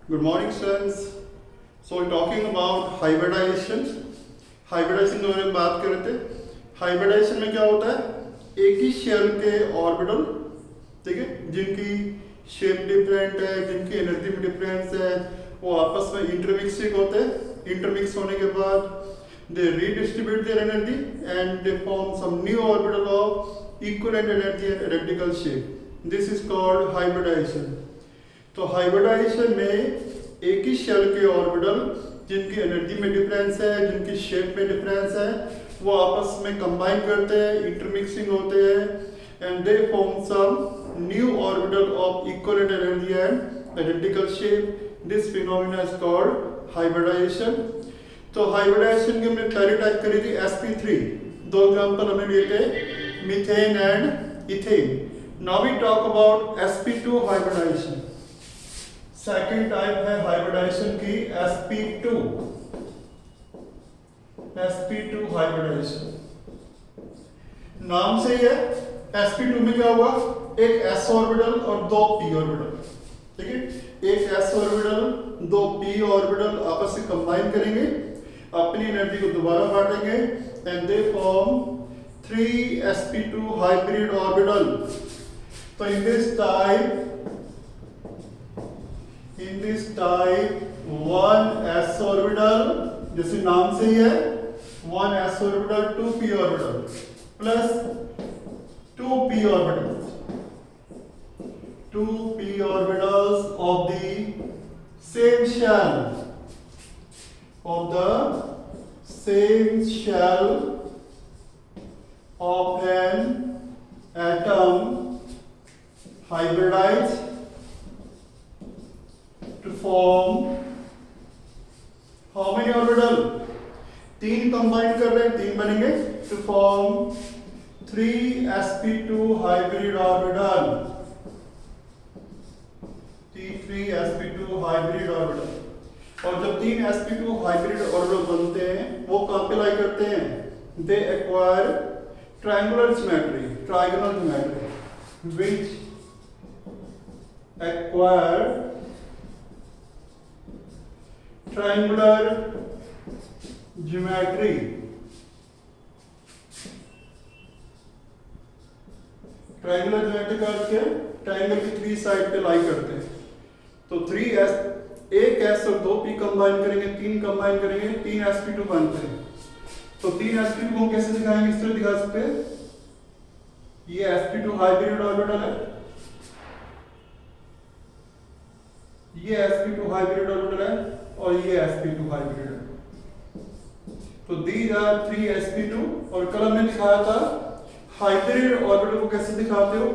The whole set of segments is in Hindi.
Good morning, students. So we're talking about hybridization. Hybridization के बारे में बात कर रहे थे. हाइब्रिडाइजेशन में क्या होता है, एक ही शेल के ऑर्बिटल, ठीक है, जिनकी शेप डिफरेंट है, जिनकी एनर्जी में डिफरेंस है, वो आपस में इंटरमिक्सिंग होते हैं. इंटरमिक्स होने के बाद they redistribute their energy and they form some new orbital of equivalent energy and electrical shape. This is called hybridisation. तो हाइब्रिडाइजेशन में एक ही शेल के ऑर्बिटल जिनकी एनर्जी में डिफरेंस है, जिनकी शेप में डिफरेंस है, वो आपस में कंबाइन करते हैं, इंटरमिक्सिंग होते हैं and they form some new orbital of equivalent energy and identical shape. This phenomena is called hybridisation. तो हाइब्रिडाइजेशन की हमने पहली टाइप करी थी sp3. दो एग्जांपल हमने लिए थे, methane and ethane. Now we talk about sp2 hybridization. Second type है हाइब्रिडाइजेशन की sp2. sp2 हाइब्रिडाइजेशन नाम से ही है. sp2 में क्या हुआ, एक s ऑर्बिटल और दो p ऑर्बिटल, ठीक है. एक s ऑर्बिटल, दो p ऑर्बिटल आपस में कंबाइन करेंगे, अपनी एनर्जी को दोबारा बांटेंगे and they form 3 sp2 hybrid orbital. तो in this type one s orbital, जैसे नाम से ही है, one s orbital, two p orbital plus two p orbitals, two p orbitals of the same shell, of the same shell of an atom hybridized to form how many orbital? तीन कंबाइन कर रहे हैं, तीन बनेंगे to form 3 sp2 hybrid orbital. 3 sp2 hybrid orbital. और जब तीन sp2 हाइब्रिड ऑर्बिटल बनते हैं, वो कहां पे लाई करते हैं? They acquire triangular symmetry, trigonal symmetry, which acquire triangular geometry. Triangular geometry का अर्थ क्या है? ट्रायंगल की थ्री साइड पे लाई करते हैं. तो 3s, एक s और दो p कंबाइन करेंगे, तीन कंबाइन करेंगे, तीन sp2 बनते हैं. तो तीन sp2 को हम कैसे दिखाएंगे? इस तरह दिखा सकते हैं. ये sp2 हाइब्रिड ऑर्बिटल है, ये sp2 हाइब्रिड ऑर्बिटल है और ये sp2 हाइब्रिड है. तो दीज आर 3 sp2. और कल हमने दिखाया था हाइब्रिड ऑर्बिटल को कैसे दिखाते हो.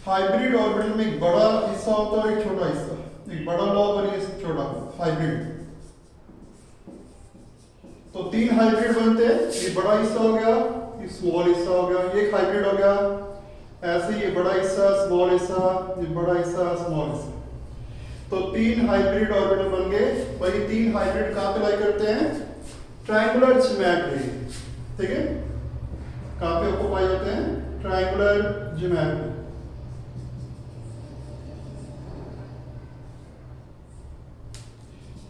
हाइब्रिड ऑर्बिटल में एक बड़ा हिस्सा होता है, एक छोटा हिस्सा, एक बड़ा लॉब और ये छोटा हाइब्रिड. तो तीन हाइब्रिड बनते हैं. ये बड़ा हिस्सा हो गया, ये स्मॉल हिस्सा हो गया, ये एक हाइब्रिड हो गया. ऐसे ये बड़ा हिस्सा, स्मॉल हिस्सा, ये बड़ा हिस्सा, स्मॉल हिस्सा. तो तीन हाइब्रिड ऑर्बिटल बन गए. और ये तीन हाइब्रिड कहां पे लाई करते हैं? ट्रायंगुलर ज्योमेट्री, ठीक है. कहां पे ऑक्युपाई होते हैं? Triangular geometry.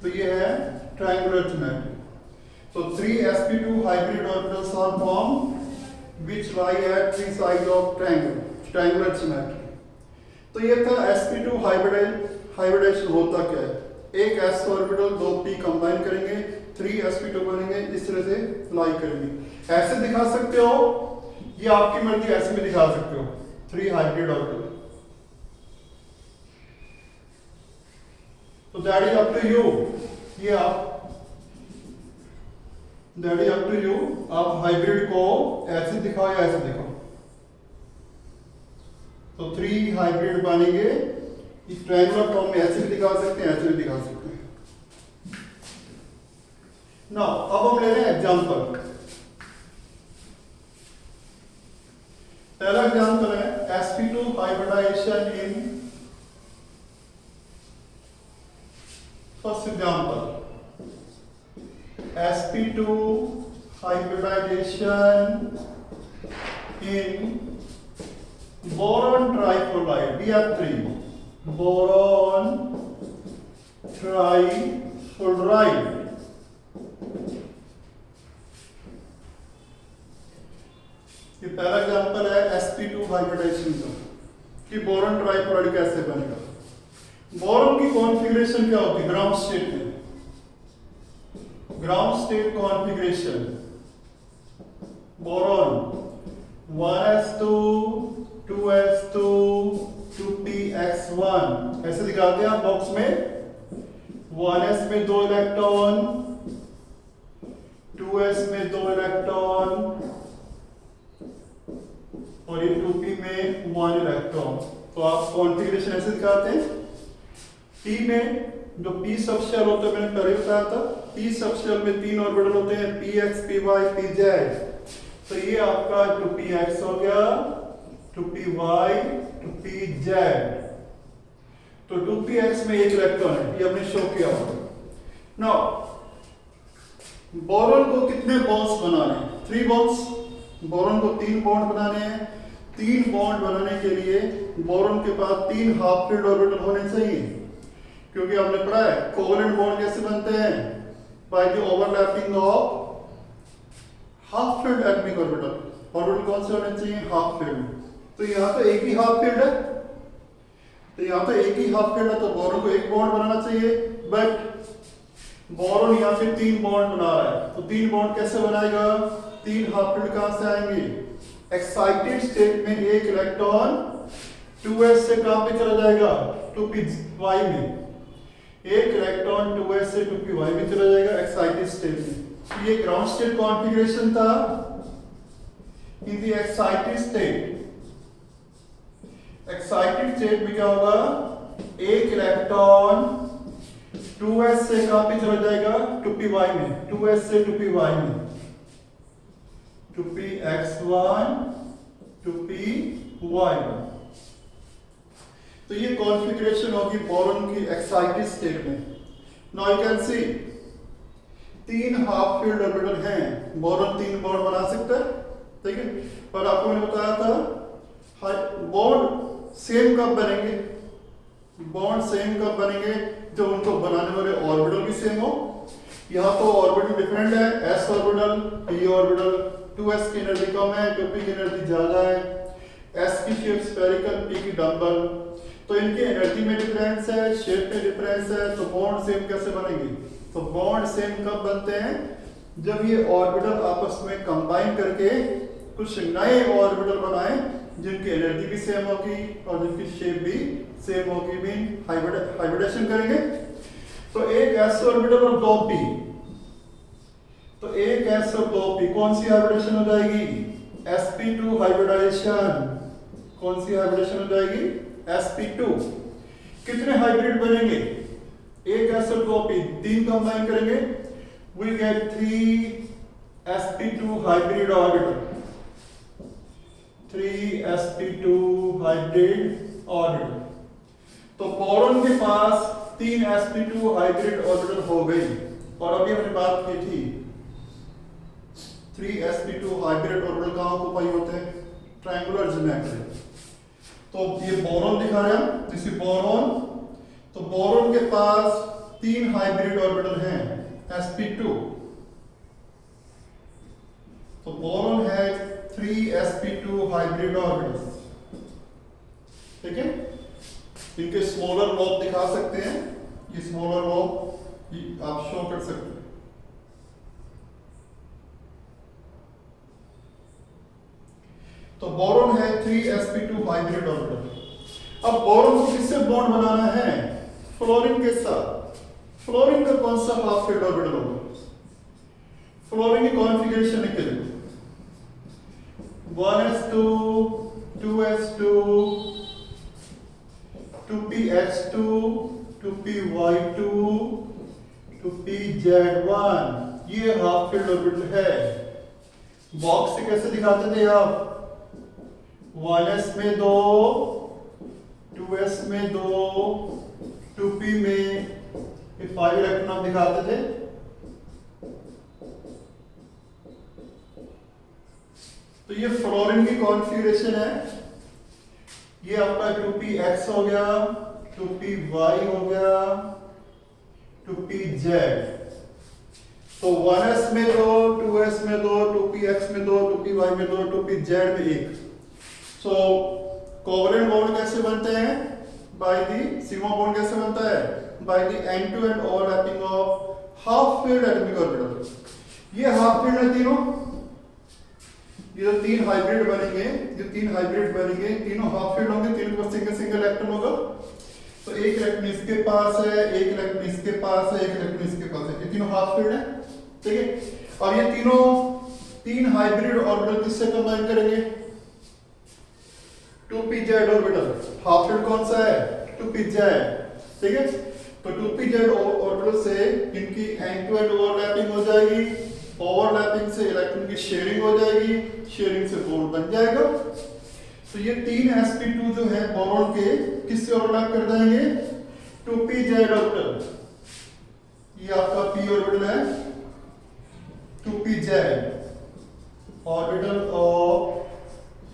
तो ये है ट्रायंगुलर ज्योमेट्री. तो 3 sp2 hybrid orbitals are formed which lie at three sides of triangular symmetry. तो ये था sp2 हाइब्रिडाइजेशन होता क्या है. एक s ऑर्बिटल, दो p कंबाइन करेंगे, 3 sp2 बनेंगे, इस तरह से लाई करेंगे. ऐसे दिखा सकते हो, ये आपकी मर्जी, ऐसे भी दिखा सकते हो. 3 हाइब्रिड ऑर्बिटल. तो that is up to you. ये that is up to you. आप हाइब्रिड को ऐसे दिखाओ या ऐसे दिखाओ. तो 3 हाइब्रिड बनेंगे. इस ट्रायंगुलर फॉर्म में ऐसे भी दिखा सकते हैं, ऐसे भी दिखा सकते हैं. नाउ अब हम ले रहे हैं एग्जांपल. पहला एग्जांपल है sp2 hybridization in. First example, sp2 hybridization in boron trifluoride, BF3, boron trifluoride. ये पहला एग्जांपल है sp2 हाइब्रिडाइजेशन का कि बोरॉन ट्राइफ्लोराइड कैसे बनेगा। बोरॉन की कॉन्फ़िगरेशन क्या होती है ग्राउंड स्टेट में? Ground state configuration boron 1s2 2s2 2px1 ऐसे दिखाते हैं आप बॉक्स में। 1s में 2 इलेक्ट्रॉन, 2s में 2 इलेक्ट्रॉन और ये 2p में 1 इलेक्ट्रॉन। तो आप कॉन्फ़िगरेशन ऐसे दिखाते हैं। p में जो p सबशेल होता है मैंने पहले बताया था, p सबशेल में 3 ऑर्बिटल होते हैं px py pz। तो ये आपका 2px हो गया, 2py 2pz। तो 2px में 1 इलेक्ट्रॉन है, ये हमने शो किया होगा। नाउ बोरॉन को कितने बॉन्ड्स बनाने हैं? 3 बॉन्ड्स। बोरॉन को 3 बॉन्ड बनाने हैं। 3 बॉन्ड बनाने के लिए बोरॉन के पास 3 हाफ फील्ड ऑर्बिटल होने चाहिए, क्योंकि हमने पढ़ा है कोवेलेंट बॉन्ड कैसे बनते हैं? By the overlapping of half filled atomic orbital. Orbital कौन से होने चाहिए? Half field. तो यहाँ तो एक ही हाफ फील्ड है, तो यहाँ तो एक ही हाफ फील्ड है, तो बोरॉन को 1 बॉन्ड बनाना चाहिए। बट बोरॉन यहाँ पे 3 बॉन्ड बना रहा है, तो 3 बॉन्ड कैसे बनाएगा? 3 हाफ फील्ड कहां से आएंगे? एक्साइटेड स्टेट में 1 इलेक्ट्रॉन 2s से कहां पे चला जाएगा? 2py में। 1 इलेक्ट्रॉन 2s से 2py में चला जाएगा एक्साइटेड स्टेट में। ये ग्राउंड स्टेट कॉन्फ़िगरेशन था। In the excited state, excited state में क्या होगा? 1 इलेक्ट्रॉन 2s से कहां पे चला जाएगा? 2py में। 2s से 2py में, 2px1 2py1। तो ये कॉन्फ़िगरेशन होगी बोरॉन की एक्साइटेड स्टेट में। Now you can see 3 half filled orbital हैं, बोरॉन 3 बॉन्ड बना सकता है, ठीक है। पर आपको मैंने बताया था बॉन्ड सेम कब बनेंगे? बॉन्ड सेम कब बनेंगे? जब उनको बनाने वाले ऑर्बिटल भी सेम हो। यहाँ तो ऑर्बिटल डिफरेंट है, s orbital, p orbital. 2s की एनर्जी कम है, 2p की एनर्जी ज्यादा है। s की शेप स्फेरिकल, p की डम्बल। तो इनके एनर्जी में डिफरेंस है, शेप में डिफरेंस है, तो बॉन्ड सेम कैसे बनेंगे? तो बॉन्ड सेम कब बनते हैं? जब ये ऑर्बिटल आपस में कंबाइन करके कुछ नए ऑर्बिटल बनाए जिनकी एनर्जी भी सेम होगी और जिनकी शेप भी सेम होगी, मीन हाइब्रिडेशन करेंगे। तो एक s ऑर्बिटल और 2p, तो एक s और 2p कौन सी हाइब्रिडेशन हो जाएगी? sp2 hybridisation. कौन सी हाइब्रिडेशन हो जाएगी? sp2। कितने हाइब्रिड बनेंगे? एक s और 2p 3 कंबाइन करेंगे, we get 3 sp2 hybrid orbital. 3 sp2 hybrid orbital. तो बोरॉन के पास 3 sp2 हाइब्रिड ऑर्बिटल हो गई। और अभी हमने बात की थी 3 sp2 हाइब्रिड ऑर्बिटल कहां ऑक्युपाई होते हैं? Triangular geometry. तो ये बोरॉन दिखा रहे हैं, दिस इज बोरॉन। तो बोरॉन के पास 3 हाइब्रिड ऑर्बिटल हैं sp2। तो बोरॉन है 3 sp2 हाइब्रिड ऑर्बिटल्स, ठीक है। इनके स्मॉलर लॉब दिखा सकते हैं, ये स्मॉलर लॉब आप शो कर सकते हैं। तो बोरॉन है 3 sp2 हाइब्रिड ऑर्बिटल। अब बोरॉन को किससे बॉन्ड बनाना है? फ्लोरीन के साथ। फ्लोरीन का कौन सा हाफ फील्ड ऑर्बिटल होगा? फ्लोरीन की कॉन्फ़िगरेशन लिख के देखो, 1s2 2s2 2px2 2py2 2pz1, ये हाफ फील्ड ऑर्बिटल है। बॉक्स से कैसे दिखाते थे आप? 1s में 2, 2s में 2, 2p में 5 इलेक्ट्रॉन आप दिखाते थे। तो ये फ्लोरीन की कॉन्फ़िगरेशन है। ये आपका 2px हो गया, 2py हो गया, टू पी जेड। तो 1s में 2, 2s में 2, 2px में 2, 2py में 2, 2pz में 1। सो कोवेलेंट बॉन्ड कैसे बनते हैं? बाय द सिग्मा बॉन्ड कैसे बनता है? By the end to end overlapping of half filled atomic orbital. ये हाफ फील्ड है तीनों, ये जो तीन हाइब्रिड बनेंगे, तीनों हाफ फील्ड होंगे, तीनों के पास सिंगल सिंगल इलेक्ट्रॉन होगा। तो एक इलेक्ट्रॉन इसके पास है, एक इलेक्ट्रॉन इसके पास है, एक इलेक्ट्रॉन इसके पास है, ये तीनों हाफ फील्ड है, ठीक है। और ये तीनों तीन हाइब्रिड ऑर्बिटल किससे कंबाइन करेंगे? 2pz orbital. हाफ फील्ड कौन सा है? 2pz, ठीक है। तो 2pz ऑर्बिटल से इनकी एंड टू एंड ओवरलैपिंग हो जाएगी, ओवरलैपिंग से इलेक्ट्रॉन की शेयरिंग हो जाएगी, शेयरिंग से बॉन्ड बन जाएगा। तो ये तीन sp2 जो है बोरॉन के किससे ओवरलैप कर जाएंगे? 2pz orbital. ये आपका p ऑर्बिटल है, 2pz ऑर्बिटल ऑफ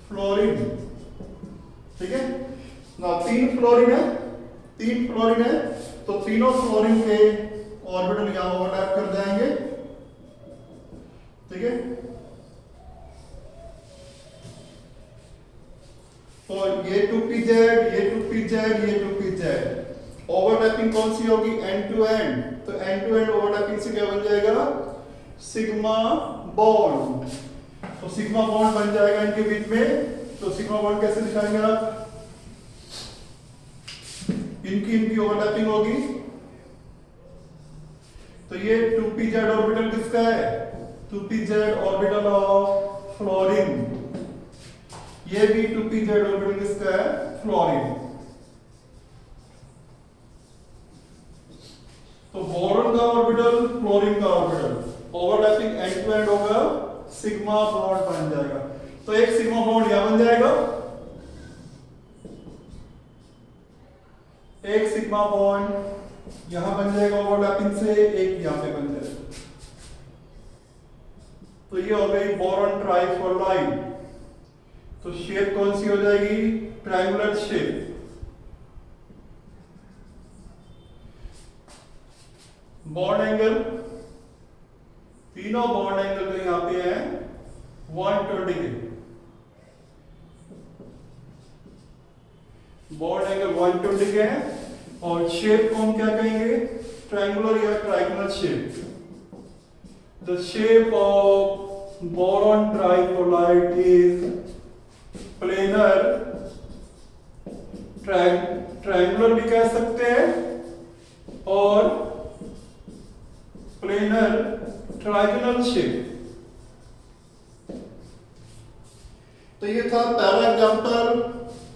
फ्लोरीन, ठीक है ना। तीन फ्लोरीन है, तो तीनों फ्लोरीन के ऑर्बिटल यहां ओवरलैप कर जाएंगे, ठीक है। तो ये 2pz ओवरलैपिंग कौन सी होगी? End to end. तो एंड टू एंड ओवरलैपिंग से क्या बन जाएगा? Sigma bond. तो सिग्मा बॉन्ड बन जाएगा इनके बीच में। तो सिग्मा बॉन्ड कैसे दिखाएंगे आप? इनकी ओवरलैपिंग होगी। तो ये 2pz ऑर्बिटल किसका है? 2pz orbital of fluorine. ये भी 2pz ऑर्बिटल किसका है? फ्लोरीन। तो बोरॉन का ऑर्बिटल, फ्लोरीन का orbital, overlapping end to end होगा, सिग्मा बॉन्ड बन जाएगा। तो एक सिग्मा बॉन्ड यहां बन जाएगा, एक सिग्मा बॉन्ड यहां बन जाएगा ओवरलैपिंग से, एक यहां पे बन जाएगा। तो ये हो गई बोरॉन ट्राइफ्लोराइड। तो शेप कौन सी हो जाएगी? Triangular shape. बॉन्ड एंगल, तीनों बॉन्ड एंगल तो यहां पे है 120 के। बॉन्ड एंगल 120 के है। और शेप को हम क्या कहेंगे? ट्रायंगुलर या triangular shape. The shape of boron trifluoride is planar, triangular भी कह सकते हैं और प्लेनर ट्रायंगुलर शेप। तो ये था पहला example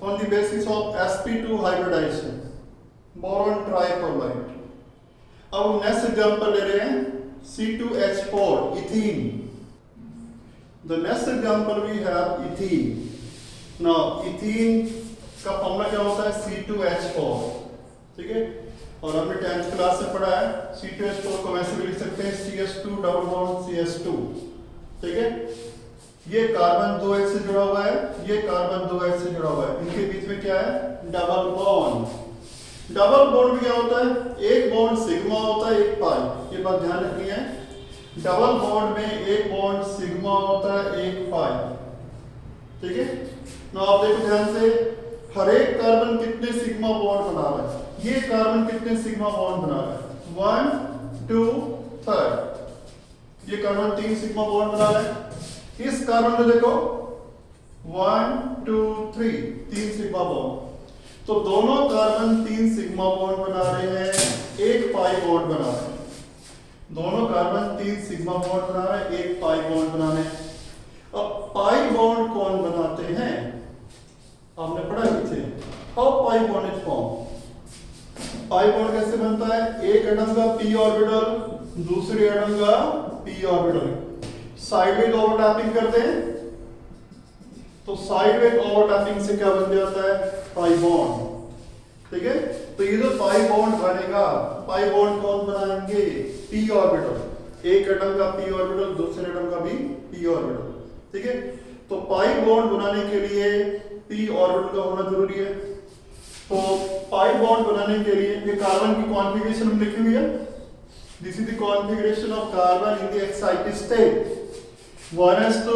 on the basis of sp2 hybridization, boron trifluoride. अब नेक्स्ट एग्जांपल ले रहे हैं C2H4 ethene. The next example we have ethene. Now ethene का फॉर्मूला क्या होता है? C2H4, ठीक है। और हमने 10th क्लास में पढ़ा है C2H4 को वैसे भी लिख सकते हैं CS2 डबल बॉन्ड CS2, ठीक है। ये कार्बन 2 H से जुड़ा हुआ है, ये कार्बन 2 H से जुड़ा हुआ है, इनके बीच में क्या है? Double bond. डबल बॉन्ड में क्या होता है? एक बॉन्ड सिग्मा होता है, एक पाई। ये बात ध्यान रखनी है। डबल बॉन्ड में एक बॉन्ड सिग्मा होता है, एक पाई, ठीक है ना। आप देखो ध्यान से, हर एक कार्बन कितने सिग्मा बॉन्ड बना रहा है? ये कार्बन कितने सिग्मा बॉन्ड बना रहा है? 1 2 3। ये कार्बन 3 सिग्मा बॉन्ड बना रहा है। इस कार्बन में देखो 1 2 3 सिग्मा बॉन्ड। तो दोनों कार्बन 3 सिग्मा बॉन्ड बना रहे हैं, एक पाई बॉन्ड बना रहे हैं। दोनों कार्बन 3 सिग्मा बॉन्ड बना रहे हैं, एक पाई बॉन्ड बना रहे हैं। अब पाई बॉन्ड कौन बनाते हैं? आपने पढ़ा पीछे, how pi bond is form. Pi bond कैसे बनता है? एक एटम का p ऑर्बिटल दूसरे एटम का p ऑर्बिटल साइडवेज ओवरलैपिंग करते हैं। तो साइडवेज ओवरलैपिंग से क्या बन जाता है? पाई बॉन्ड, ठीक है। तो ये जो पाई बॉन्ड बनेगा, पाई बॉन्ड कौन बनाएंगे? p orbital. एक एटम का p ऑर्बिटल दूसरे एटम का भी p ऑर्बिटल, ठीक है। तो पाई बॉन्ड बनाने के लिए p ऑर्बिटल का होना जरूरी है। तो पाई बॉन्ड बनाने के लिए ये कार्बन की कॉन्फ़िगरेशन लिखी हुई है, This is the configuration of carbon in the excited state. 1s2,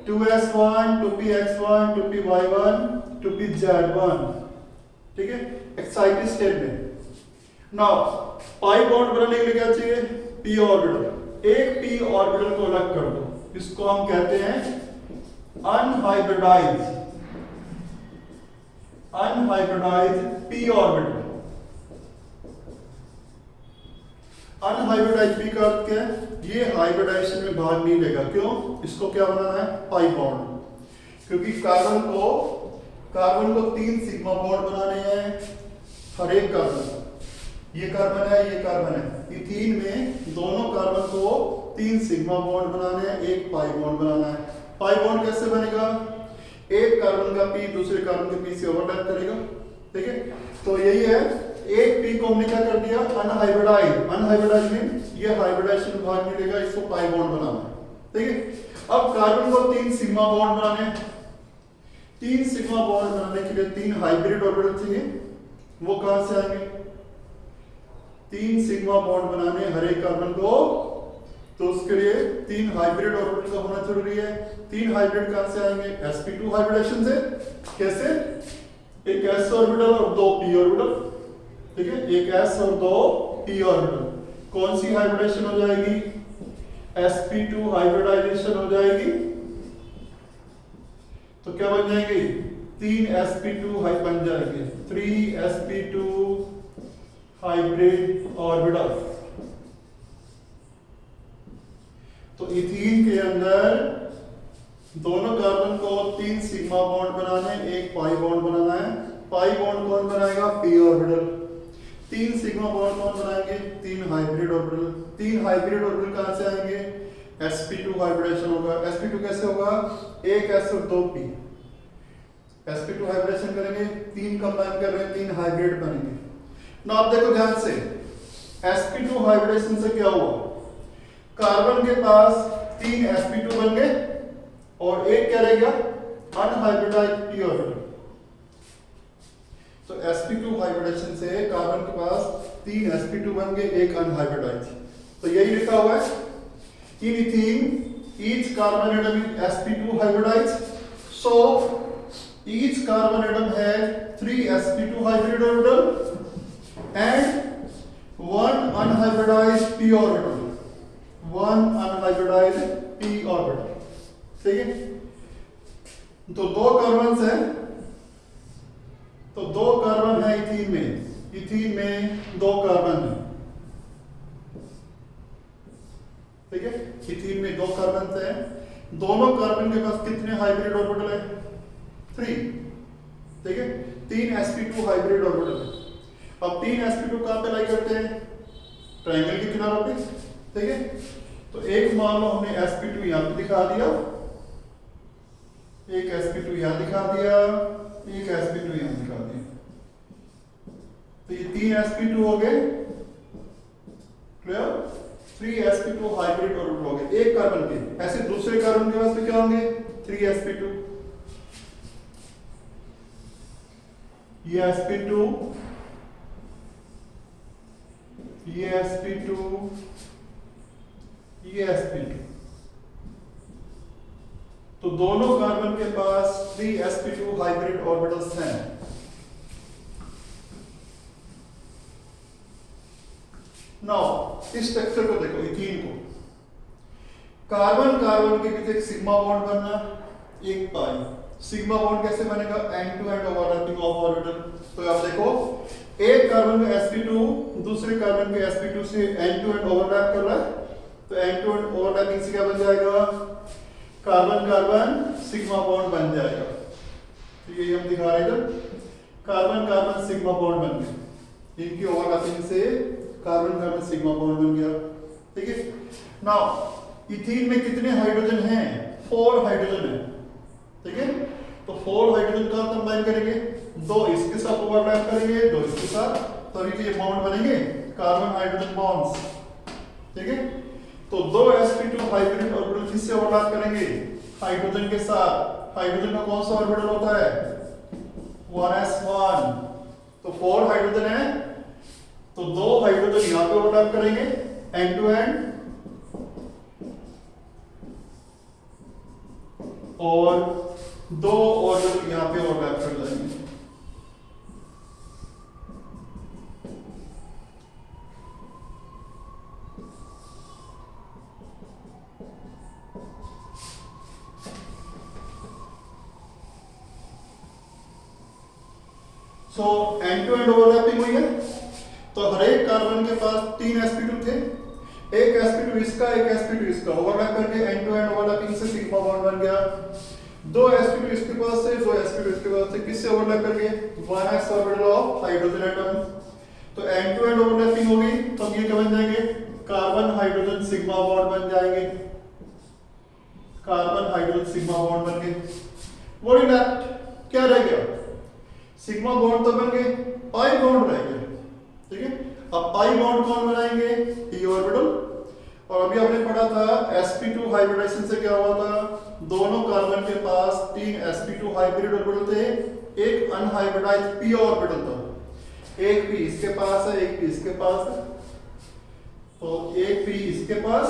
2s1, 2px1, 2py1, 2pz1, ठीक है, एक्साइटेड स्टेट में। नाउ पाई बॉन्ड बनाने के लिए क्या चाहिए? p orbital. एक p ऑर्बिटल को अलग कर दो, इसको हम कहते हैं unhybridised p orbital. Unhybridised p का अर्थ क्या है? ये हाइब्रिडाइजेशन में भाग नहीं लेगा। क्यों? इसको क्या बनाना है? Pi bond. क्योंकि कार्बन को 3 सिग्मा बॉन्ड बनाने हैं हर एक कार्बन। ये कार्बन है, ये कार्बन है, इथीन में दोनों कार्बन को 3 सिग्मा बॉन्ड बनाने हैं, एक पाई बॉन्ड बनाना है। पाई बॉन्ड कैसे बनेगा? एक कार्बन का p दूसरे कार्बन के p से ओवरलैप करेगा, ठीक है। तो यही है, एक p को हमने क्या कर दिया? अनहाइब्रिडाइज्ड में ये हाइब्रिडाइजेशन भाग नहीं लेगा, इसको पाई बॉन्ड बनाना है, ठीक है। अब कार्बन को 3 सिग्मा बॉन्ड बनाने, 3 सिग्मा बॉन्ड बनाने के लिए 3 हाइब्रिड ऑर्बिटल चाहिए। वो कहां से आएंगे? 3 सिग्मा बॉन्ड बनाने हर एक कार्बन को, तो उसके लिए 3 हाइब्रिड ऑर्बिटल का होना जरूरी है। 3 हाइब्रिड कहां से आएंगे? sp2 हाइब्रिडेशन से। कैसे? एक s ऑर्बिटल और 2 p ऑर्बिटल, ठीक है, एक s और 2 p ऑर्बिटल। कौन सी हाइब्रिडेशन हो जाएगी? sp2 हाइब्रिडाइजेशन हो जाएगी। तो क्या बन जाएंगे? 3 sp2 बन जाएंगे, 3 sp2 हाइब्रिड ऑर्बिटल। तो इथीन के अंदर दोनों कार्बन को 3 सिग्मा बॉन्ड बनाने, एक पाई बॉन्ड बनाना है। पाई बॉन्ड कौन बनाएगा? p orbital. 3 सिग्मा बॉन्ड कौन बनाएंगे? 3 हाइब्रिड ऑर्बिटल। 3 हाइब्रिड ऑर्बिटल कहां से आएंगे? sp2 हाइब्रिडेशन होगा। sp2 कैसे होगा? एक s और 2 p। sp2 हाइब्रिडेशन करेंगे, 3 कंबाइन कर रहे हैं, 3 हाइब्रिड बनेंगे। ना आप देखो ध्यान से, sp2 हाइब्रिडेशन से क्या हुआ? कार्बन के पास 3 sp2 बन गए और एक क्या रह गया? Unhybridised p orbital. तो sp2 हाइब्रिडेशन से कार्बन के पास 3 sp2 बन गए, एक अनहाइब्रिडाइज्ड। तो यही लिखा हुआ है, in ethene each carbon atom is sp2 hybridized, so each carbon atom has 3 sp2 hybrid orbital and 1 unhybridized p orbital, 1 unhybridized p orbital, ठीक है। तो 2 कार्बन है, तो 2 कार्बन है इथीन में 2 कार्बन है, ठीक है। इथीन में 2 कार्बन है, दोनों कार्बन के पास कितने हाइब्रिड ऑर्बिटल है? 3, ठीक है। 3 sp2 हाइब्रिड ऑर्बिटल है। अब 3 sp2 कहां पे लाई करते हैं? ट्रायंगल के किनारों पे, ठीक है। तो एक मान लो हमने sp2 यहां पे दिखा दिया, एक sp2 यहां दिखा दिया, एक sp2 यहां दिखा दिया, तो ये 3 sp2 हो गए, क्लियर। 3 sp2 हाइब्रिड ऑर्बिटल हो गए एक कार्बन के। ऐसे दूसरे कार्बन के पास क्या होंगे? 3 sp2, ये sp2, ये sp2, ये sp2। तो दोनों कार्बन के पास 3 sp2 हाइब्रिड ऑर्बिटल्स हैं। नाउ इस स्ट्रक्चर को देखो, इथीन को, कार्बन के बीच एक सिग्मा बॉन्ड बनना, एक पाई। सिग्मा बॉन्ड कैसे बनेगा? End to end overlapping of orbital. तो आप देखो, एक कार्बन का sp2 दूसरे कार्बन के sp2 से एंड टू एंड ओवरलैप कर रहा है, तो एंड टू एंड ओवरलैपिंग से क्या बन जाएगा? कार्बन सिग्मा बॉन्ड बन जाएगा। तो ये हम दिखा रहे हैं, कार्बन सिग्मा बॉन्ड बन गए, इनकी ओवरलैपिंग से कार्बन सिग्मा बॉन्ड बन गया, ठीक है। नाउ इथीन में कितने हाइड्रोजन हैं? 4 हाइड्रोजन है, ठीक है। तो 4 हाइड्रोजन का कंबाइन करेंगे, 2 इसके साथ ओवरलैप करेंगे, 2 इसके साथ, तभी ये बॉन्ड बनेंगे कार्बन हाइड्रोजन बॉन्ड्स, ठीक है। तो 2 sp2 हाइब्रिड ऑर्बिटल किससे ओवरलैप करेंगे? हाइड्रोजन के साथ। हाइड्रोजन का कौन सा ऑर्बिटल होता है? 1s1। तो 4 हाइड्रोजन है, तो 2 हाइड्रोजन यहां पे ओवरलैप करेंगे, एंड टू एंड और दो ऑर्बिटल यहां पे ओवरलैप कर जाएंगे। So end to end overlapping हुई है। तो हर एक कार्बन के पास 3 sp2 थे, एक sp2 इसका, एक sp2 इसका, ओवरलैप करके एंड टू एंड ओवरलैपिंग से सिग्मा बॉन्ड बन गया। 2 sp2 इसके पास से, 2 sp2 इसके पास से, किससे ओवरलैप करके 1s orbital of hydrogen atom. तो एंड टू एंड ओवरलैपिंग होगी तो ये क्या बन जाएंगे, कार्बन हाइड्रोजन सिग्मा बॉन्ड बन जाएंगे, कार्बन हाइड्रोजन सिग्मा बॉन्ड बन गए। व्हाट इज लेफ्ट, क्या रह गया, सिग्मा बॉन्ड तो बन गए, पाई बॉन्ड रह गया। ठीक है, अब पाई बॉन्ड कौन बनाएंगे, p ऑर्बिटल। और अभी आपने पढ़ा था sp2 हाइब्रिडाइजेशन से क्या हुआ था, दोनों कार्बन के पास 3 sp2 हाइब्रिड ऑर्बिटल थे, एक अनहाइब्रिडाइज्ड p ऑर्बिटल था, एक p इसके पास है, एक p इसके पास है। तो एक p इसके पास,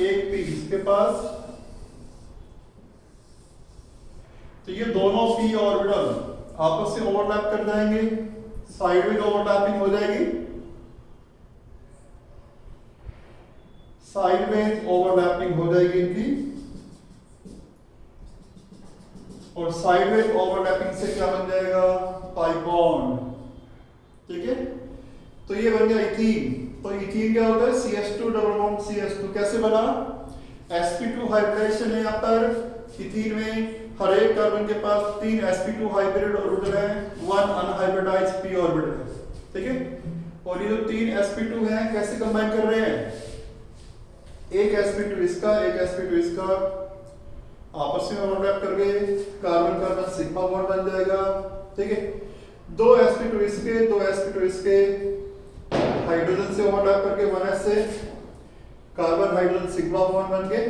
एक p इसके पास, तो ये दोनों p ऑर्बिटल आपस में ओवरलैप कर जाएंगे, साइडवेज ओवरलैपिंग हो जाएगी, साइडवेज ओवरलैपिंग हो जाएगी इनकी। और साइडवेज ओवरलैपिंग से क्या बन जाएगा, पाई बॉन्ड। ठीक है, तो ये बन गया इथीन। तो इथीन क्या होता है, CH2 डबल बॉन्ड CH2 कैसे बना, sp2 हाइब्रिडाइजेशन है यहाँ पर इथीन में। हर एक कार्बन के पास 3 sp2 हाइब्रिड ऑर्बिटल है, 1 अनहाइब्रिडाइज्ड p ऑर्बिटल है। ठीक है, और ये जो 3 sp2 हैं कैसे कंबाइन कर रहे हैं, एक sp2 इसका, एक sp2 इसका, आपस में ओवरलैप करके कार्बन कार्बन सिग्मा बॉन्ड बन जाएगा। ठीक है, 2 sp2 इसके, 2 sp2 इसके, हाइड्रोजन से ओवरलैप करके 1s से कार्बन हाइड्रोजन सिग्मा बॉन्ड बन गए।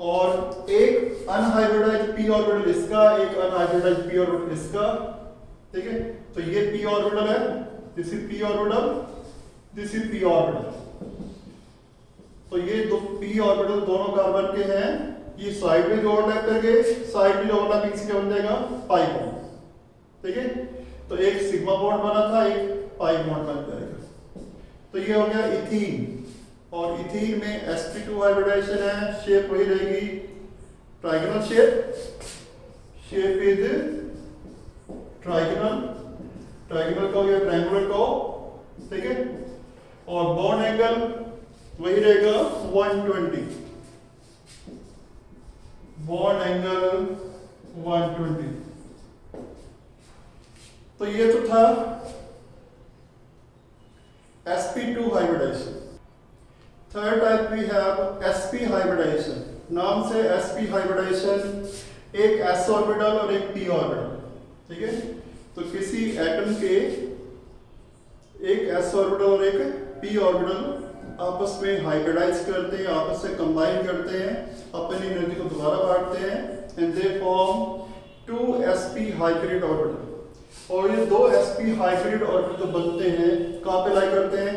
और एक अनहाइब्रिडाइज्ड p ऑर्बिटल इसका, एक अनहाइब्रिडाइज्ड p ऑर्बिटल इसका। ठीक है, तो ये p ऑर्बिटल है, this is p orbital, this is p orbital. तो ये दो p ऑर्बिटल दोनों कार्बन के हैं, ये साइड में ओवरलैप करके साइड में ओवरलैपिंग से क्या बन जाएगा, पाई बॉन्ड। ठीक है, तो एक सिग्मा बॉन्ड बना था, एक पाई बॉन्ड बन जाएगा। तो ये हो गया इथीन। और इथीन में sp2 हाइब्रिडाइजेशन है, शेप वही रहेगी, trigonal shape, shape is trigonal, trigonal का हो गया ट्रायंगुलर का। ठीक है, और बॉन्ड एंगल वही रहेगा 120, बॉन्ड एंगल 120। तो ये तो था sp2 hybridization. Third type we have sp hybridization. नाम से sp हाइब्रिडाइजेशन, एक s ऑर्बिटल और एक p ऑर्बिटल। ठीक है, तो किसी एटम के एक s ऑर्बिटल और एक p ऑर्बिटल आपस में हाइब्रिडाइज करते हैं, आपस में कंबाइन करते हैं, अपनी एनर्जी को दोबारा बांटते हैं, and they form 2 sp hybrid orbital. और ये 2 sp हाइब्रिड ऑर्बिटल जो बनते हैं कहां पे लाई करते हैं,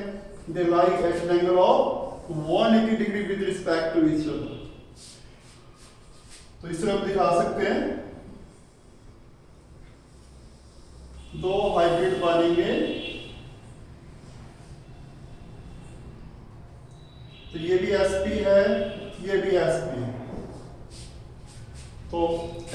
they lie at an angle of 180 degree with respect to each other. तो इस तरह हम दिखा सकते हैं, 2 हाइब्रिड बनेंगे, तो ये भी sp है, ये भी sp है। तो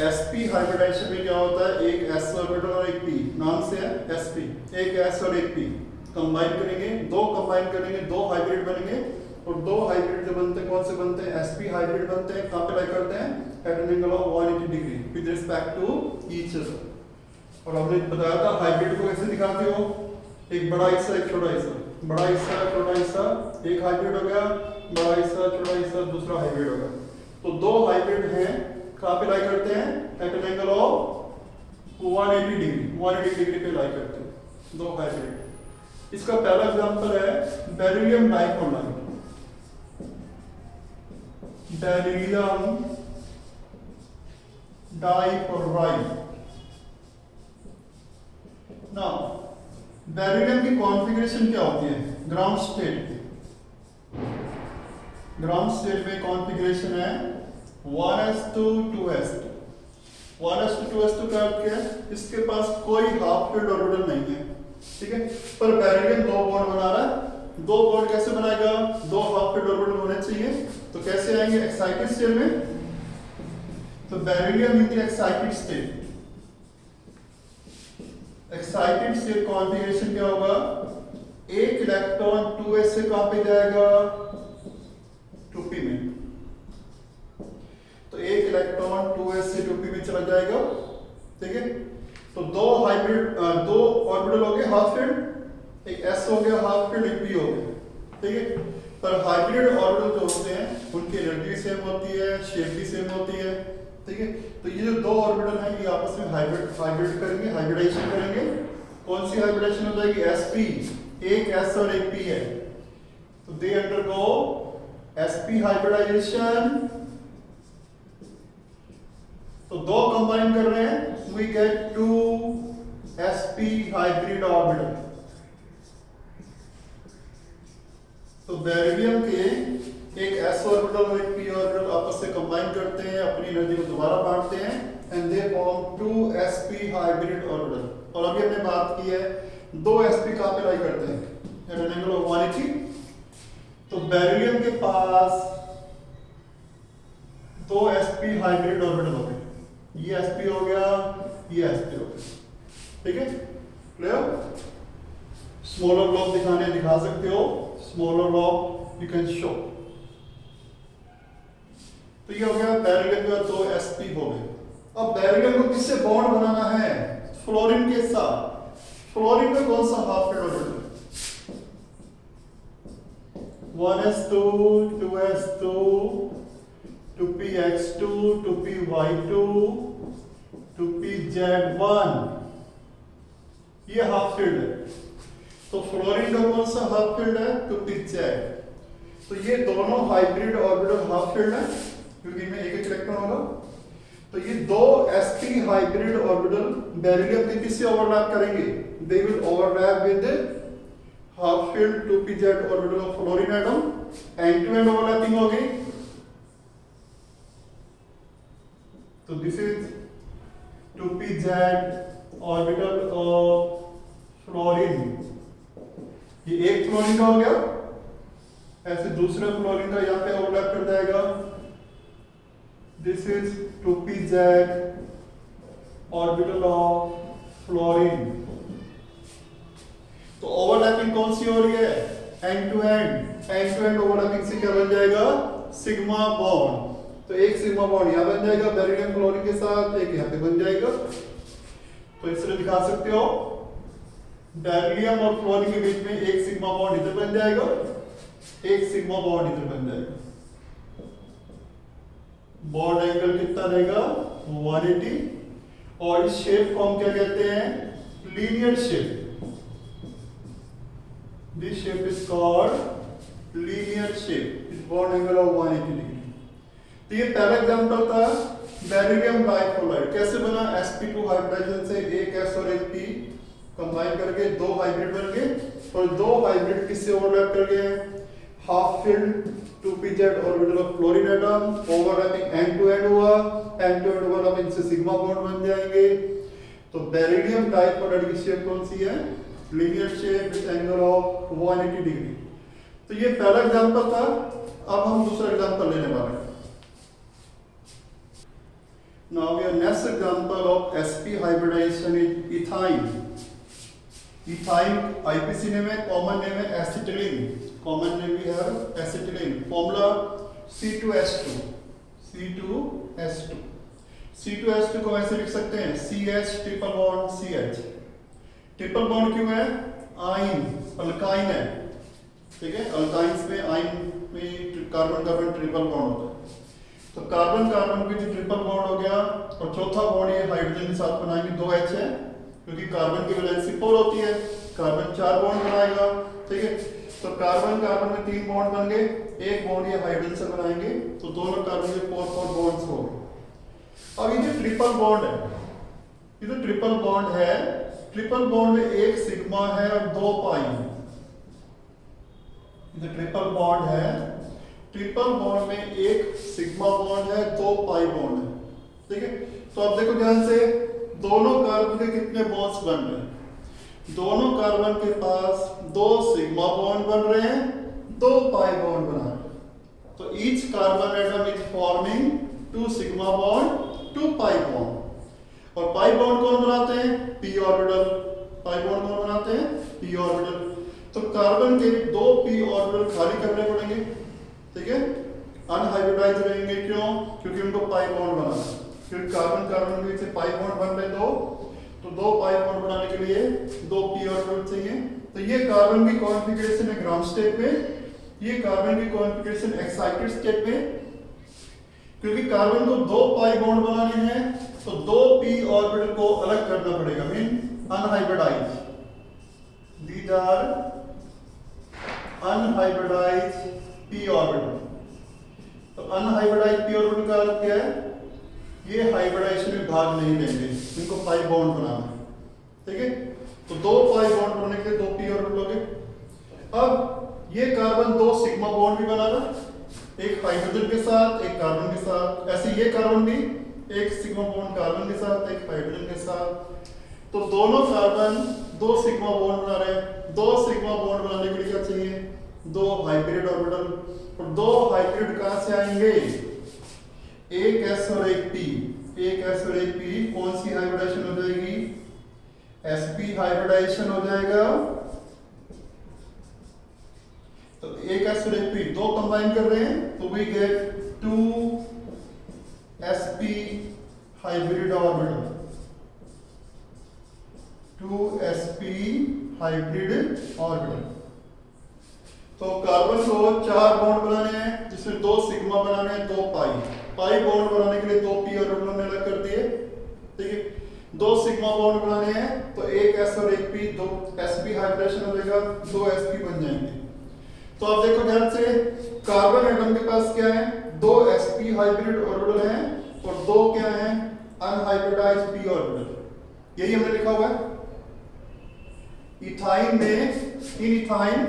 sp हाइब्रिडाइजेशन में क्या होता है, एक s ऑर्बिटल और एक p, नाम से है sp, एक s और एक p कंबाइन करेंगे, 2 कंबाइन करेंगे, 2 हाइब्रिड बनेंगे। और 2 हाइब्रिड जो बनते हैं कौन से बनते हैं, sp हाइब्रिड बनते हैं, कहां पे लाई करते हैं, at an angle of 180 degree with respect to each other. और हमने बताया था हाइब्रिड को कैसे दिखाते हो, एक बड़ा हिस्सा, एक छोटा हिस्सा, बड़ा हिस्सा, छोटा हिस्सा, एक हाइब्रिड हो गया, बड़ा हिस्सा, छोटा हिस्सा, दूसरा हाइब्रिड हो गया। तो 2 हाइब्रिड हैं, कहां पे लाई करते हैं, at an angle of 180 degree, 180 degree पे लाई करते हैं 2 हाइब्रिड। इसका पहला एग्जांपल है बेरिलियम डाइक्रोमाइट। बेरिलियम डाइक्रोमाइट। नाउ बेरिलियम की कॉन्फ़िगरेशन क्या होती है ग्राउंड स्टेट की? ग्राउंड स्टेट में कॉन्फ़िगरेशन है 1s2 2s2। 1s2 2s2 का अर्थ क्या है? इसके पास कोई हाफ फील्ड ऑर्बिटल नहीं है, ठीक है, पर बेरिलियम दो बॉन्ड बना रहा है। दो बॉन्ड कैसे बनाएगा? दो हाफ फील्ड ऑर्बिटल होने चाहिए, तो कैसे आएंगे? एक्साइटेड स्टेट में। तो beryllium in the excited state, excited state configuration क्या होगा? एक इलेक्ट्रॉन 2s से कहां पे जाएगा? 2p में। तो एक इलेक्ट्रॉन 2s से 2p में चला जाएगा, ठीक है। तो दो हाइब्रिड दो ऑर्बिटल हो गए हाफ फील्ड, एक s हो गया हाफ फील्ड, एक p हो गया, ठीक है। पर हाइब्रिड ऑर्बिटल जो होते हैं उनकी एनर्जी सेम होती है, शेप भी सेम होती है, ठीक है। तो ये जो दो ऑर्बिटल हैं ये आपस में हाइब्रिड करेंगे, हाइब्रिडाइजेशन करेंगे। कौन सी हाइब्रिडाइजेशन हो जाएगी? sp, एक s और एक p है, तो दे अंडरगो sp हाइब्रिडाइजेशन। तो दो कंबाइन कर रहे हैं, we get 2 sp hybrid orbital. तो बेरिलियम के एक s ऑर्बिटल और एक p ऑर्बिटल आपस से कंबाइन करते हैं, अपनी एनर्जी को दोबारा बांटते हैं, and they form 2 sp hybrid orbital. और अभी हमने बात की है दो sp कहां पे लाई करते हैं? At an angle of 180। तो बेरिलियम के पास दो sp हाइब्रिड ऑर्बिटल हो गए, ये sp हो गया, ये sp हो गया, ठीक है, क्लियर? स्मॉलर लॉब दिखा सकते हो, smaller lobe you can show. तो ये हो गया बेरिलियम का दो sp हो गए। अब बेरिलियम को किससे बॉन्ड बनाना है? फ्लोरीन के साथ। फ्लोरीन में कौन सा half filled orbital? 1s2 2s2 2px2 2py2 2pz1, ये हाफ फील्ड है। तो फ्लोरीन का कौन सा हाफ फील्ड है? 2pz। तो ये दोनों हाइब्रिड ऑर्बिटल हाफ फील्ड है क्योंकि इनमें एक एक इलेक्ट्रॉन होगा। तो ये दो sp हाइब्रिड ऑर्बिटल बेरिलियम के किससे ओवरलैप करेंगे? They will overlap with half filled 2pz orbital of fluorine atom. End to end overlapping हो गई। तो this is 2pz orbital of fluorine. ये एक फ्लोरीन का हो गया, ऐसे दूसरे फ्लोरीन का यहां पे ओवरलैप कर जाएगा। This is 2pz orbital of fluorine. तो ओवरलैपिंग कौन सी हो रही है? एंड टू एंड ओवरलैपिंग से क्या बन जाएगा? Sigma bond. तो एक सिग्मा बॉन्ड यहां बन जाएगा बेरिलियम फ्लोरीन के साथ, एक यहां पे बन जाएगा। तो इसलिए दिखा सकते हो बेरिलियम और फ्लोरीन के बीच में एक सिग्मा बॉन्ड इधर बन जाएगा, एक सिग्मा बॉन्ड इधर बन जाएगा। बॉन्ड एंगल कितना रहेगा? 180। और इस शेप को हम क्या कहते हैं? Linear shape. This shape is called linear shape. इस बॉन्ड एंगल ऑफ 180 डिग्री। तो ये पहला एग्जांपल था बेरिलियम डाइपोलाइड। कैसे बना? sp2 हाइब्रिडाइजेशन से एक s और एक p कंबाइन करके दो हाइब्रिड बन गए। और दो हाइब्रिड किससे ओवरलैप कर गए? Half filled 2pz orbital of fluorine atom, overlapping end to end हुआ, एंड टू एंड ओवरलैपिंग से सिग्मा बॉन्ड बन जाएंगे। तो बेरिलियम डाइपोलाइड की शेप कौन सी है? Linear shape with angle of 180 degree. तो ये पहला एग्जांपल था। अब हम दूसरा एग्जांपल लेने वाले हैं। Now we have next example of sp hybridization in ethyne. Ethyne IPC name है, common name है acetylene. Common name we have acetylene. Formula C2H2. C2H2. C2H2 को ऐसे लिख सकते हैं CH triple bond CH। Triple bond क्यों है? आइन अल्काइन है, ठीक है। अल्काइंस में आइन में कार्बन कार्बन ट्रिपल बॉन्ड होता है। तो कार्बन कार्बन के जो ट्रिपल बॉन्ड हो गया, और चौथा बॉन्ड ये हाइड्रोजन के साथ बनाएंगे 2H है, क्योंकि कार्बन की वैलेंसी 4 होती है, कार्बन 4 बॉन्ड बनाएगा, ठीक है। तो कार्बन कार्बन में 3 बॉन्ड बन गए, एक बॉन्ड ये हाइड्रोजन से बनाएंगे, तो दोनों कार्बन के 4 बॉन्ड्स हो गए। अब ये जो ट्रिपल बॉन्ड है, ये जो ट्रिपल बॉन्ड है ट्रिपल बॉन्ड में एक सिग्मा है और 2 पाई है। ट्रिपल बॉन्ड है, ट्रिपल बॉन्ड में एक सिग्मा बॉन्ड है, 2 पाई बॉन्ड है। ठीक है, तो अब देखो ध्यान से, दोनों कार्बन के कितने बॉन्ड्स बन रहे हैं? दोनों कार्बन के पास 2 सिग्मा बॉन्ड बन रहे हैं, 2 पाई बॉन्ड बना रहे हैं। तो each carbon atom is forming 2 sigma bond, 2 pi bond. और पाई बॉन्ड कौन बनाते हैं? p orbital. पाई बॉन्ड कौन बनाते हैं? p orbital. तो कार्बन के 2 p ऑर्बिटल खाली करने पड़ेंगे। ठीक है, अनहाइब्रिडाइज रहेंगे। क्यों? क्योंकि उनको पाई बॉन्ड बनाना है। क्योंकि कार्बन कार्बन के बीच से पाई बॉन्ड बन रहे तो 2 पाई बॉन्ड बनाने के लिए 2 p ऑर्बिटल चाहिए। तो ये कार्बन की कॉन्फ़िगरेशन है ग्राउंड स्टेट में, ये कार्बन की कॉन्फ़िगरेशन एक्साइटेड स्टेट में। क्योंकि कार्बन को 2 पाई बॉन्ड बनाने हैं तो 2 p ऑर्बिटल को अलग करना पड़ेगा, mean unhybridize. These are unhybridize p orbital. तो अनहाइब्रिडाइज p ऑर्बिटल का अर्थ क्या है? ये हाइब्रिडाइजेशन में भाग नहीं लेंगे, इनको पाई बॉन्ड बनाना है। ठीक है, तो 2 पाई बॉन्ड बनाने के लिए 2 p ऑर्बिटल हो गए। अब ये कार्बन 2 सिग्मा बॉन्ड भी बना रहा है, एक हाइड्रोजन के साथ, एक कार्बन के साथ। ऐसे ये कार्बन भी एक सिग्मा बॉन्ड कार्बन के साथ, एक हाइड्रोजन के साथ। तो दोनों कार्बन 2 सिग्मा बॉन्ड बना रहे हैं। 2 सिग्मा बॉन्ड बनाने के लिए क्या चाहिए? 2 हाइब्रिड ऑर्बिटल। और 2 हाइब्रिड कहां से आएंगे? एक s और एक p। एक s और एक p कौन सी हाइब्रिडाइजेशन हो जाएगी? sp हाइब्रिडाइजेशन हो जाएगा। तो एक s और एक p, 2 कंबाइन कर रहे हैं तो we get 2 sp hybrid orbital. 2 sp hybrid orbital. तो कार्बन को 4 बॉन्ड बनाने हैं, जिसमें 2 सिग्मा बनाने हैं, 2 पाई। पाई बॉन्ड बनाने के लिए 2 p ऑर्बिटल हमने अलग कर दिए। ठीक है, 2 सिग्मा बॉन्ड बनाने हैं तो एक s और एक p, 2 sp हाइब्रिडेशन हो जाएगा, 2 sp बन जाएंगे। तो आप देखो ध्यान से, कार्बन एटम के पास क्या है? 2 sp हाइब्रिड ऑर्बिटल हैं और 2 क्या हैं? Unhybridised p orbital. यही हमने लिखा हुआ है। इथाइन में, in ethyne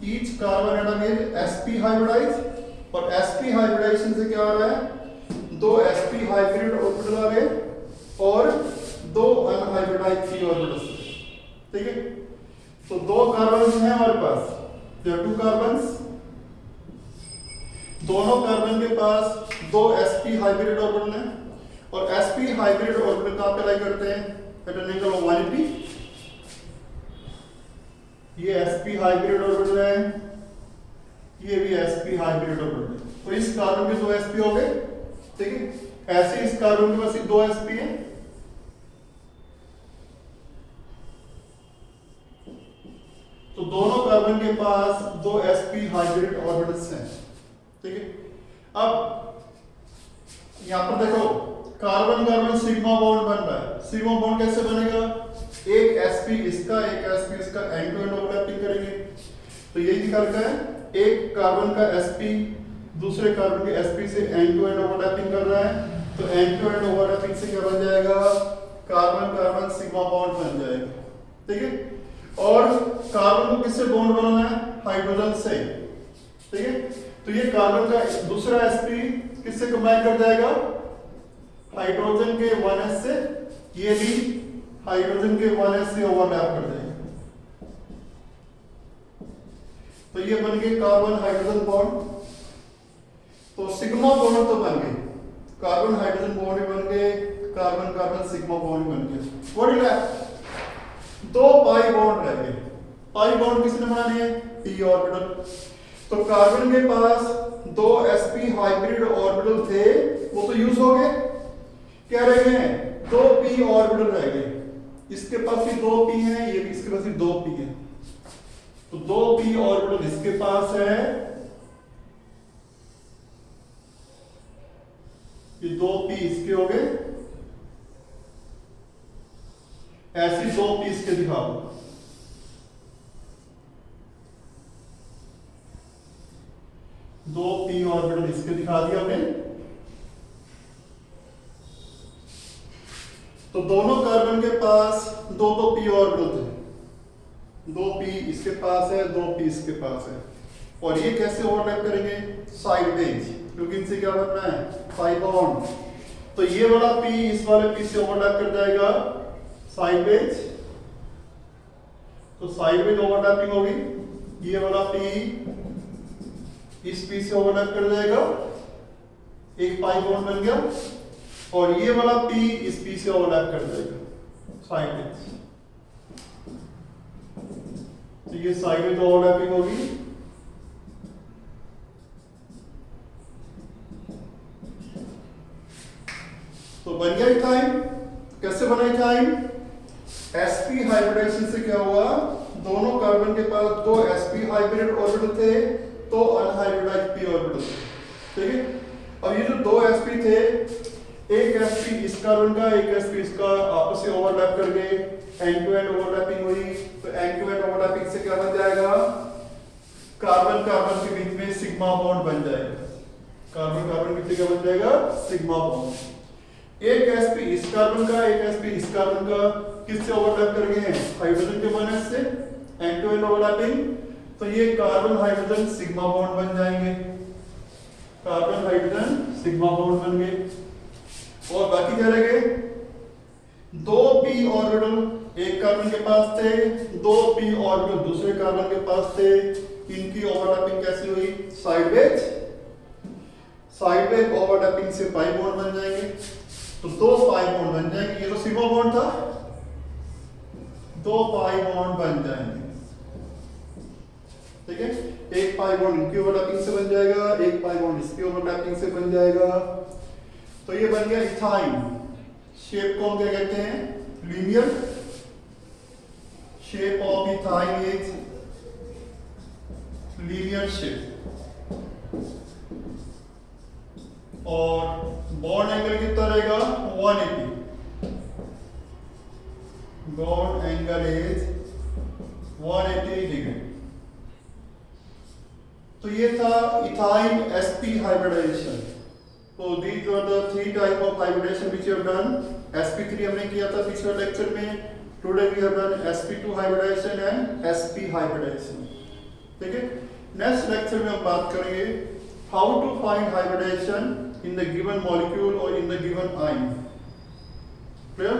each carbon atom is sp hybridised. और sp हाइब्रिडाइजेशन से क्या आ रहा है? 2 sp हाइब्रिड ऑर्बिटल आ गए और 2 अनहाइब्रिडाइज्ड p ऑर्बिटल। ठीक है, तो 2 कार्बन हैं हमारे पास, 2 कार्बन। दोनों कार्बन के पास 2 sp हाइब्रिड ऑर्बिटल हैं और sp हाइब्रिड ऑर्बिटल कहां पे अप्लाई करते हैं? At an angle of 180। ये sp हाइब्रिड ऑर्बिटल है, ये भी sp हाइब्रिड ऑर्बिटल है। तो इस कार्बन के 2 sp हो गए। ठीक है, ऐसे इस कार्बन के पास 2 sp है। तो दोनों कार्बन के पास 2 sp हाइब्रिड ऑर्बिटल्स हैं। ठीक है, अब यहां पर देखो, कार्बन कार्बन सिग्मा बॉन्ड बन रहा है। सिग्मा बॉन्ड कैसे बनेगा? एक sp इसका, एक sp इसका, एंड टू एंड ओवरलैपिंग करेंगे। तो यही दिखा रखा है, एक कार्बन का sp दूसरे कार्बन के sp से एंड टू एंड ओवरलैपिंग कर रहा है। तो एंड टू एंड ओवरलैपिंग से क्या बन जाएगा? कार्बन कार्बन सिग्मा बॉन्ड बन जाएगा। ठीक है, और कार्बन को किससे बॉन्ड बनाना है? हाइड्रोजन से। ठीक है, तो ये कार्बन का दूसरा sp किससे कंबाइन कर जाएगा? हाइड्रोजन के 1s से। ये भी हाइड्रोजन के 1s से ओवरलैप कर जाएगा। तो ये बन गए कार्बन हाइड्रोजन बॉन्ड। तो सिग्मा बॉन्ड तो बन गए, कार्बन हाइड्रोजन बॉन्ड भी बन गए, कार्बन कार्बन सिग्मा बॉन्ड बन गए। What is that? 2 pi bond रह गए। पाई बॉन्ड किसने बनाने हैं? p orbital. तो कार्बन के पास 2 sp हाइब्रिड ऑर्बिटल थे, वो तो यूज हो गए। क्या रह गए हैं? 2 p ऑर्बिटल रह गए। इसके पास भी 2 p है, ये भी इसके पास भी 2 p है। तो 2 p ऑर्बिटल इसके पास है, ये 2 p इसके हो गए। ऐसे 2 p इसके दिखाओ। 2 p ऑर्बिटल इसके दिखा दिया हमने। तो दोनों कार्बन के पास दो तो p ऑर्बिटल थे, 2p इसके पास है, 2p इसके पास है, और ये कैसे ओवरलैप करेंगे? साइडवेज, क्योंकि इनसे क्या बनना है? Pi bond. तो ये वाला p इस वाले p से ओवरलैप कर जाएगा साइडवेज, तो साइडवेज ओवरलैपिंग होगी, ये वाला p इस p से ओवरलैप कर जाएगा, एक पाई बॉन्ड बन गया, और ये वाला p इस p से ओवरलैप कर जाएगा साइडवेज, तो ये साइडवेज ओवरलैपिंग होगी। तो बन गया इथाइन। कैसे बना इथाइन? sp हाइब्रिडाइजेशन से क्या हुआ? दोनों कार्बन के पास दो sp हाइब्रिड ऑर्बिटल थे, तो अनहाइब्रिडाइज्ड p ऑर्बिटल थे, ठीक है। अब ये जो दो sp थे, एक sp इस कार्बन का, एक sp इसका, आपस में ओवरलैप कर गए, एंड टू एंड ओवरलैपिंग हुई, तो एंड टू एंड ओवरलैपिंग से क्या बन जाएगा? कार्बन कार्बन के बीच में सिग्मा बॉन्ड बन जाएगा, कार्बन कार्बन के बीच क्या बन जाएगा? Sigma bond. एक sp इस कार्बन का, एक sp इस कार्बन का, किससे ओवरलैप कर गए हैं? हाइड्रोजन के बनने से, एंड टू एंड ओवरलैपिंग, तो ये कार्बन हाइड्रोजन सिग्मा बॉन्ड बन जाएंगे, कार्बन हाइड्रोजन सिग्मा बॉन्ड बन गए, और बाकी क्या रह गए? दो p ऑर्बिटल एक कार्बन के पास थे, दो p ऑर्बिटल दूसरे कार्बन के पास थे, इनकी ओवरलैपिंग कैसे हुई? साइडवेज, साइडवेज ओवरलैपिंग से पाई बॉन्ड बन जाएंगे, तो दो पाई बॉन्ड बन जाएंगे, ये तो सिग्मा बॉन्ड था, दो पाई बॉन्ड बन जाएंगे, ठीक है। एक पाई बॉन्ड इनकी ओवरलैपिंग से बन जाएगा, एक पाई बॉन्ड इसकी ओवरलैपिंग से बन जाएगा, तो ये बन गया इथाइन। शेप को हम क्या कहते हैं? Linear. Shape of ethyne is linear shape, और बॉन्ड एंगल कितना रहेगा? 180, बॉन्ड एंगल इज 180 डिग्री। तो ये था इथाइन sp हाइब्रिडाइजेशन। तो these are the three type of hybridization which we have done. sp3 हमने किया था पिछले लेक्चर में, today we have done sp2 hybridization and sp hybridization, ठीक है। नेक्स्ट लेक्चर में हम बात करेंगे how to find hybridization in the given molecule or in the given ion, clear?